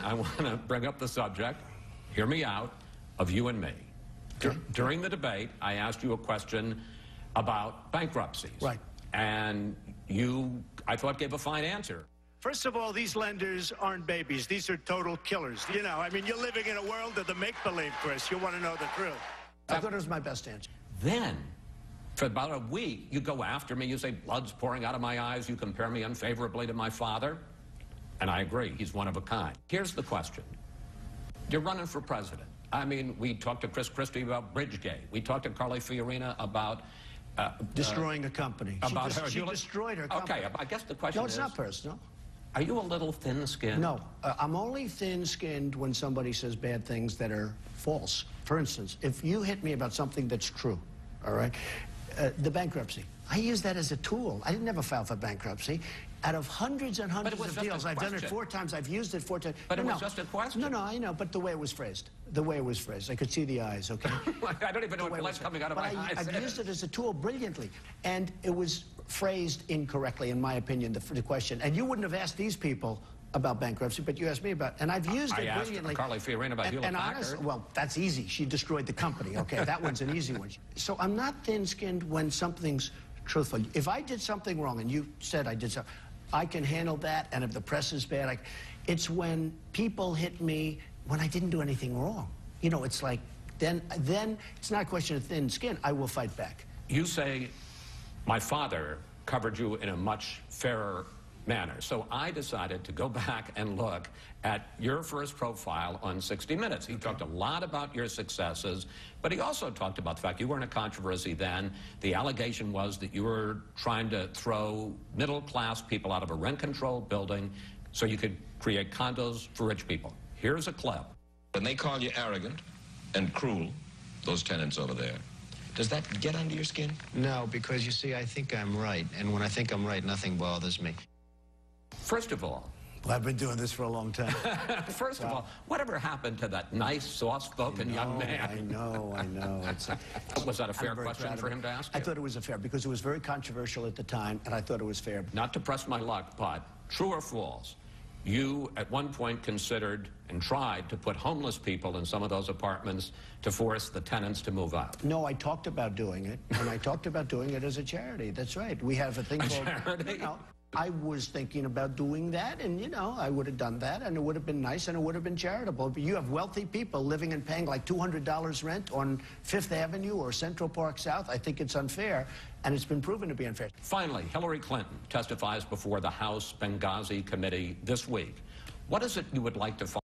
I want to bring up the subject, hear me out, of you and me. Okay. During the debate, I asked you a question about bankruptcies. Right. And you, I thought, gave a fine answer. First of all, these lenders aren't babies. These are total killers. You know, I mean, you're living in a world of the make-believe, Chris. You want to know the truth. I thought it was my best answer. Then, for about a week, you go after me. You say, blood's pouring out of my eyes. You compare me unfavorably to my father. And I agree. He's one of a kind. Here's the question. You're running for president. I mean, we talked to Chris Christie about Bridgegate. We talked to Carly Fiorina about... destroying a company. She destroyed her company. Okay, I guess the question is... No, it's not personal. Are you a little thin-skinned? No, I'm only thin-skinned when somebody says bad things that are false. For instance, if you hit me about something that's true, all right, the bankruptcy, I use that as a tool. I didn't ever file for bankruptcy. Out of hundreds and hundreds of deals, I've done it 4 times. I've used it 4 times. But it was just a question. No, I know, but the way it was phrased. The way it was phrased. I could see the eyes, okay? I don't even know what blood's coming out of my eyes. I've used it as a tool brilliantly. And it was phrased incorrectly, in my opinion, the question. And you wouldn't have asked these people about bankruptcy, but you asked me about, and I've used it brilliantly. I asked Carly Fiorina about Hewlett-Packard. Well, that's easy. She destroyed the company. Okay, that one's an easy one. So I'm not thin-skinned when something's truthful. If I did something wrong, and you said I did something, I can handle that, and if the press is bad, it's when people hit me when I didn't do anything wrong. You know, it's like, then it's not a question of thin skin. I will fight back. You say, my father covered you in a much fairer manner. So I decided to go back and look at your first profile on 60 Minutes. He talked a lot about your successes, but he also talked about the fact you were in a controversy then. The allegation was that you were trying to throw middle-class people out of a rent-controlled building so you could create condos for rich people. Here's a clip. When they call you arrogant and cruel, those tenants over there, does that get under your skin? No, because you see, I think I'm right, and when I think I'm right, nothing bothers me. First of all, well, I've been doing this for a long time. First of all, whatever happened to that nice, soft-spoken young man? I know. Was that a fair question for him to ask you? I thought it was a fair, because it was very controversial at the time, and I thought it was fair. Not to press my luck, but true or false, you at one point considered and tried to put homeless people in some of those apartments to force the tenants to move out. No, I talked about doing it, and I talked about doing it as a charity. That's right. We have a thing called... charity? You know, I was thinking about doing that, and, you know, I would have done that, and it would have been nice, and it would have been charitable. But you have wealthy people living and paying like $200 rent on Fifth Avenue or Central Park South. I think it's unfair, and it's been proven to be unfair. Finally, Hillary Clinton testifies before the House Benghazi Committee this week. What is it you would like to find?